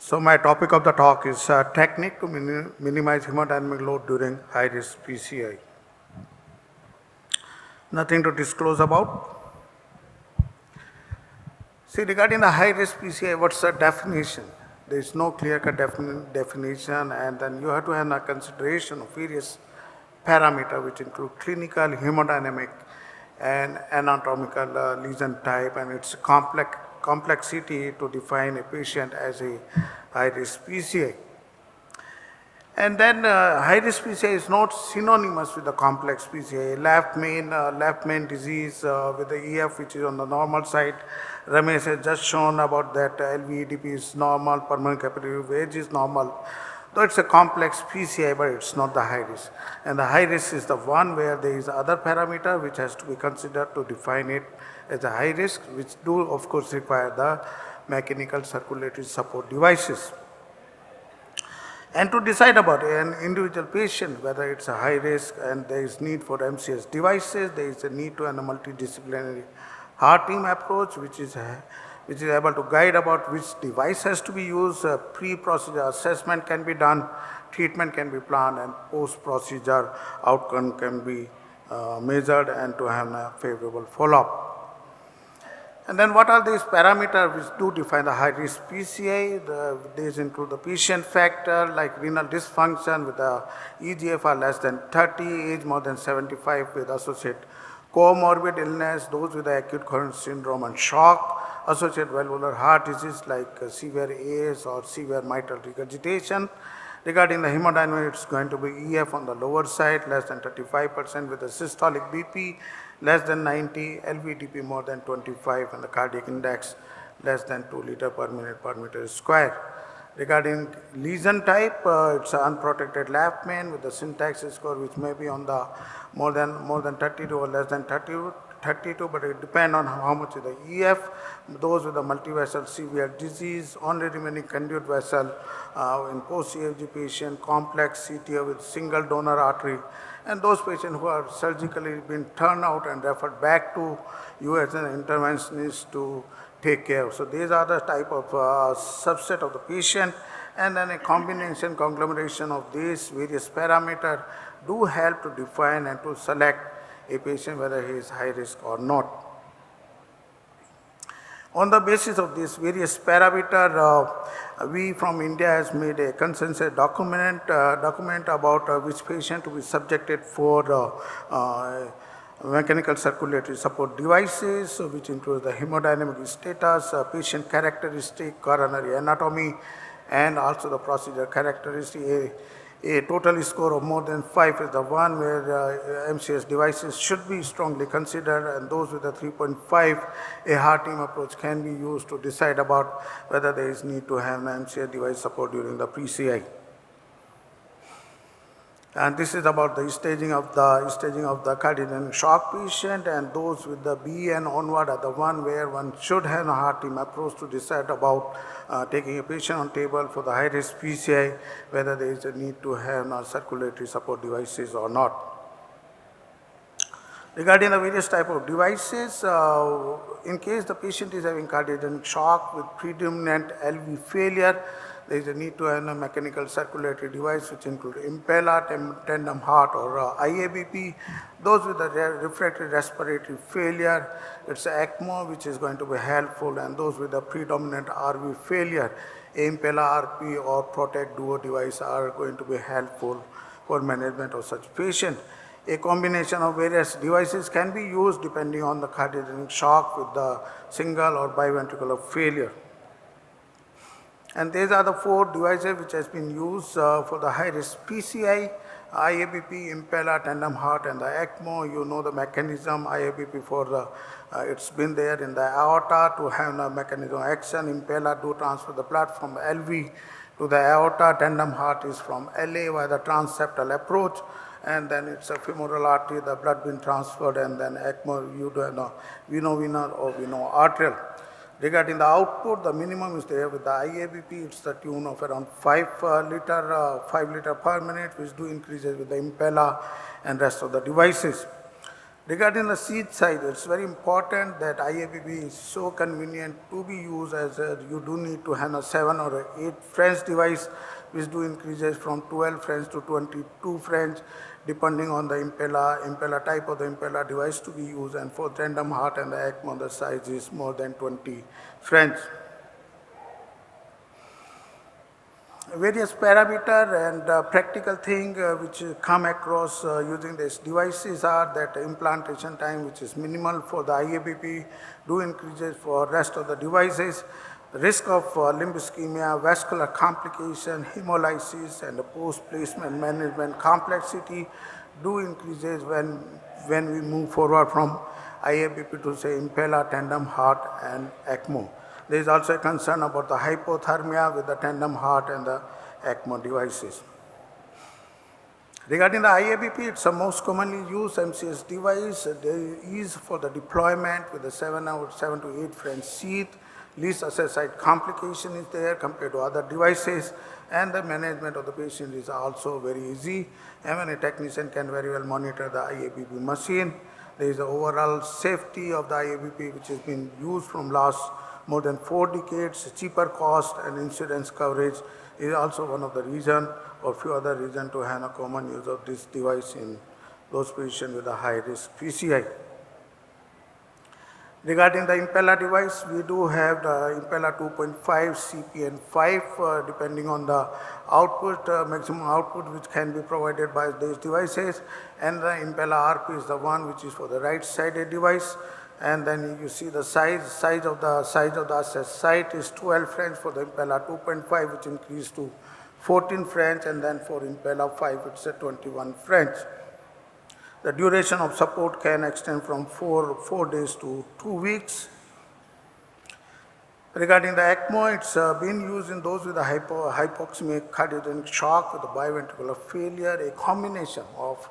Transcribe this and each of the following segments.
So my topic of the talk is technique to minimize hemodynamic load during high-risk PCI. Nothing to disclose about. See, regarding the high-risk PCI, what's the definition? There is no clear-cut definition, and then you have to have a consideration of various parameters which include clinical, hemodynamic, and anatomical lesion type, and its complexity to define a patient as a high-risk PCI. And then high-risk PCI is not synonymous with the complex PCI. Left main disease with the EF, which is on the normal side. Ramesh has just shown about that LVEDP is normal, permanent capillary wedge is normal. Though it's a complex PCI, but it's not the high risk. And the high risk is the one where there is other parameter which has to be considered to define it as a high risk, which do of course require the mechanical circulatory support devices. And to decide about an individual patient, whether it's a high risk and there is need for MCS devices, there is a need to have a multidisciplinary heart team approach, which is able to guide about which device has to be used, pre-procedure assessment can be done, treatment can be planned, and post-procedure outcome can be measured and to have a favorable follow-up. And then what are these parameters which do define the high-risk PCI? These include the patient factor like renal dysfunction with the eGFR less than 30, age more than 75 with associated comorbid illness, those with the acute coronary syndrome and shock, associated valvular heart disease like severe AS or severe mitral regurgitation. Regarding the hemodynamics, it's going to be EF on the lower side, less than 35% with the systolic BP, less than 90, LVDP more than 25, and the cardiac index less than 2 liter per minute per meter square. Regarding lesion type, it's an unprotected left main with the syntax score which may be on the more than 32 or less than 32, but it depends on how much is the EF. Those with the multivessel severe disease, only remaining conduit vessel in post-CFG patient, complex CTO with single donor artery, and those patients who are surgically been turned out and referred back to US and interventionists to take care. So these are the type of subset of the patient, and then a conglomeration of these various parameters do help to define and to select a patient whether he is high risk or not. On the basis of these various parameters, we from India has made a consensus document about which patient to be subjected for mechanical circulatory support devices, which includes the hemodynamic status, patient characteristic, coronary anatomy, and also the procedure characteristic. A total score of more than 5 is the one where MCS devices should be strongly considered, and those with a 3.5, a heart team approach can be used to decide about whether there is need to have an MCS device support during the PCI. And this is about the staging of the cardiac shock patient, and those with the B and onward are the one where one should have a heart team approach to decide about taking a patient on table for the high-risk PCI, whether there is a need to have circulatory support devices or not. Regarding the various type of devices, in case the patient is having cardiac shock with predominant LV failure, there is a need to have a mechanical circulatory device which include impeller, tandem heart, or IABP. Those with the refractory respiratory failure, it's ECMO which is going to be helpful, and those with the predominant RV failure, impeller RP or Protect Duo device are going to be helpful for management of such patient. A combination of various devices can be used depending on the cardiac shock with the single or biventricular failure. And these are the 4 devices which has been used for the high-risk PCI, IABP, impeller, tandem heart, and the ECMO. You know the mechanism, IABP for the, it's been there in the aorta to have a mechanism of action, impeller to transfer the blood from LV to the aorta, tandem heart is from LA via the transeptal approach, and then it's a femoral artery, the blood being transferred, and then ECMO, you do know veno-venar or veno-arterial. Regarding the output, the minimum is there with the IABP, it's the tune of around 5 liter per minute, which do increases with the impeller and rest of the devices. Regarding the seat size, it's very important that IABP is so convenient to be used as you do need to have a 7 or 8 French device, which do increases from 12 French to 22 French, depending on the impeller type of the impeller device to be used. And for tandem heart and the ECMO, the size is more than 20 French. Various parameter and practical thing which come across using these devices are that implantation time, which is minimal for the IABP, do increases for rest of the devices. Risk of limb ischemia, vascular complication, hemolysis, and the post-placement management complexity do increases when we move forward from IABP to say impeller, tandem heart, and ECMO. There is also a concern about the hypothermia with the tandem heart and the ECMO devices. Regarding the IABP, it's the most commonly used MCS device. There is for the deployment with the 7 to 8 French seat. Least assessed site complication is there compared to other devices, and the management of the patient is also very easy. M&A technician can very well monitor the IABP machine. There is the overall safety of the IABP, which has been used from last more than 4 decades. Cheaper cost and insurance coverage is also one of the reasons, or few other reasons, to have a common use of this device in those patients with a high-risk PCI. Regarding the impeller device, we do have the impeller 2.5, CPN 5, depending on the output, maximum output which can be provided by these devices, and the impeller RP is the one which is for the right-sided device. And then you see the size of the assessed site is 12 French for the impeller 2.5, which increased to 14 French, and then for impeller 5 it's a 21 French. The duration of support can extend from 4 days to 2 weeks. Regarding the ECMO, it's been used in those with a hypoxemic cardiogenic shock with a biventricular failure. A combination of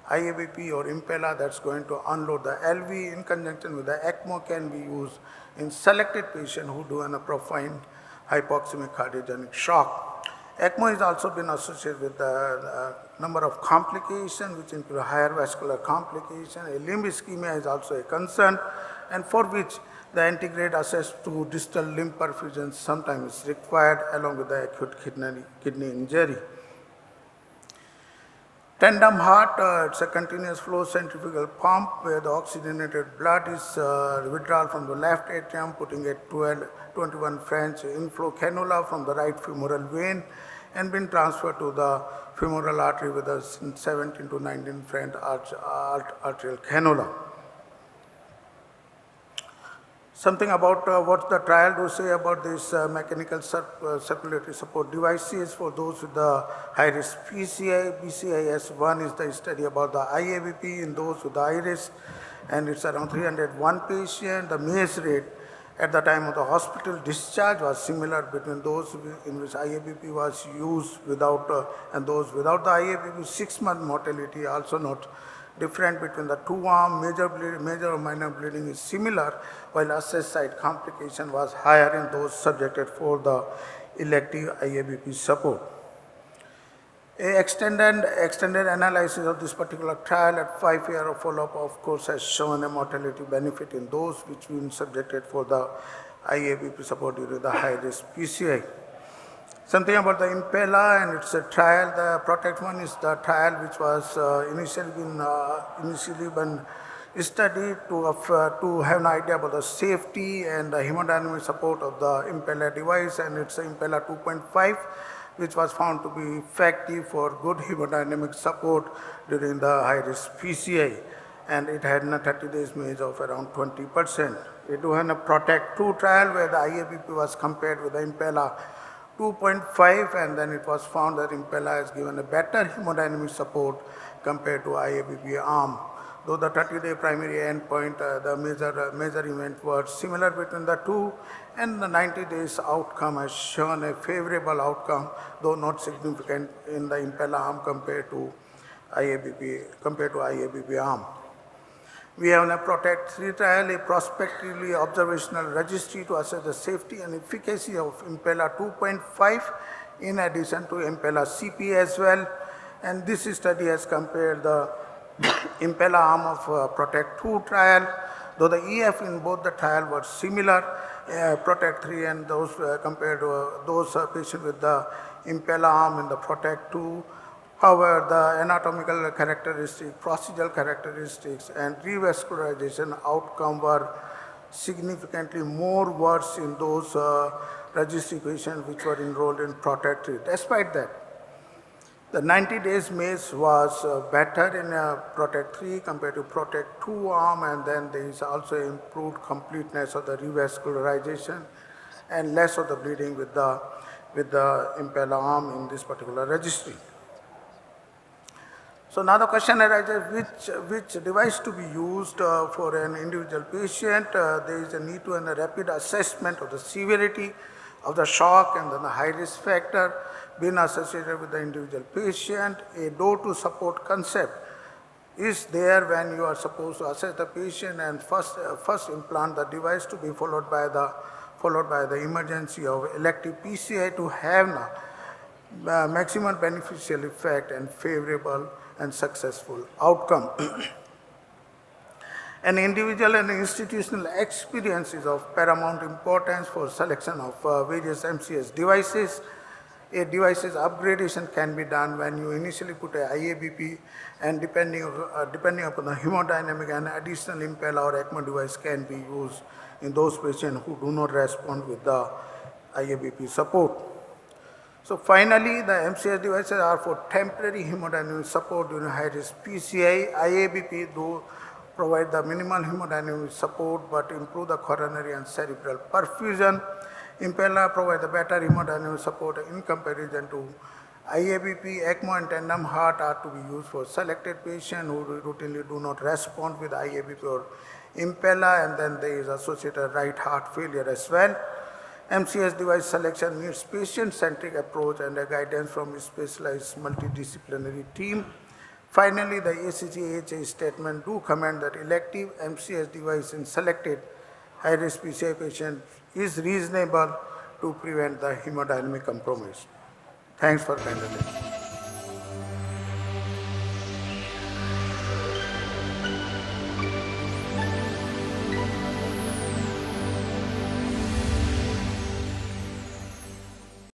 IABP or impeller that's going to unload the LV in conjunction with the ECMO can be used in selected patients who do a profound hypoxemic cardiogenic shock. ECMO has also been associated with a number of complications, which include higher vascular complication. A limb ischemia is also a concern, and for which the antegrade access to distal limb perfusion sometimes is required along with the acute kidney injury. Tandem heart, it's a continuous flow centrifugal pump where the oxygenated blood is withdrawn from the left atrium, putting a 21 French inflow cannula from the right femoral vein and been transferred to the femoral artery with a 17 to 19 French arterial cannula. Something about what the trial do say about this mechanical circulatory support devices for those with the high-risk PCI. BCIS-1 is the study about the IABP in those with the high risk, and it's around 301 patients. The MACE rate at the time of the hospital discharge was similar between those in which IABP was used and those without the IABP. 6-month mortality also not different between the two arms. Major or minor bleeding is similar, while assessed site complication was higher in those subjected for the elective IABP support. A extended analysis of this particular trial at 5-year of follow-up, of course, has shown a mortality benefit in those which been subjected for the IABP support due to the high-risk PCI. Something about the impeller and its a trial. The PROTECT one is the trial which was initially been studied to have an idea about the safety and the hemodynamic support of the impeller device, and it's an impeller 2.5, which was found to be effective for good hemodynamic support during the high-risk PCI, and it had a 30 days MAGE of around 20%. We do have a PROTECT 2 trial where the IABP was compared with the impeller 2.5, and then it was found that impeller has given a better hemodynamic support compared to IABP arm. Though the 30-day primary endpoint, the major event was similar between the two, and the 90 days outcome has shown a favorable outcome, though not significant in the impeller arm compared to IABP arm. We have a PROTECT 3 trial, a prospectively observational registry to assess the safety and efficacy of impeller 2.5 in addition to impeller CP as well. And this study has compared the Impella arm of Protect 2 trial, though the EF in both the trial were similar, Protect 3 and those compared to those patients with the Impella arm in the Protect 2. However, the anatomical characteristics, procedural characteristics, and revascularization outcome were significantly more worse in those registry patients which were enrolled in Protect 3. Despite that, the 90 days MACE was better in Protect 3 compared to Protect 2 arm, and then there is also improved completeness of the revascularization and less of the bleeding with the Impella arm in this particular registry. So now the question arises, which device to be used for an individual patient. There is a need to have a rapid assessment of the severity of the shock and then the high risk factor being associated with the individual patient. A Day-2 support concept is there when you are supposed to assess the patient and first implant the device, to be followed by the emergency of elective PCI to have maximum beneficial effect and favorable and successful outcome. An individual and institutional experience is of paramount importance for selection of various MCS devices. A device's upgradation can be done when you initially put a IABP, and depending upon the hemodynamic, an additional Impella or ECMO device can be used in those patients who do not respond with the IABP support. So finally, the MCS devices are for temporary hemodynamic support during high-risk PCI. IABP do provide the minimal hemodynamic support but improve the coronary and cerebral perfusion. Impella provide the better hemodynamic support in comparison to IABP. ECMO and tandem heart are to be used for selected patients who routinely do not respond with IABP or Impella, and then there is associated right heart failure as well. MCS device selection needs patient-centric approach and a guidance from a specialized multidisciplinary team. Finally, the ACC statement do commend that elective MCS device in selected high-risk PCI patients is reasonable to prevent the hemodynamic compromise. Thanks for kind attention.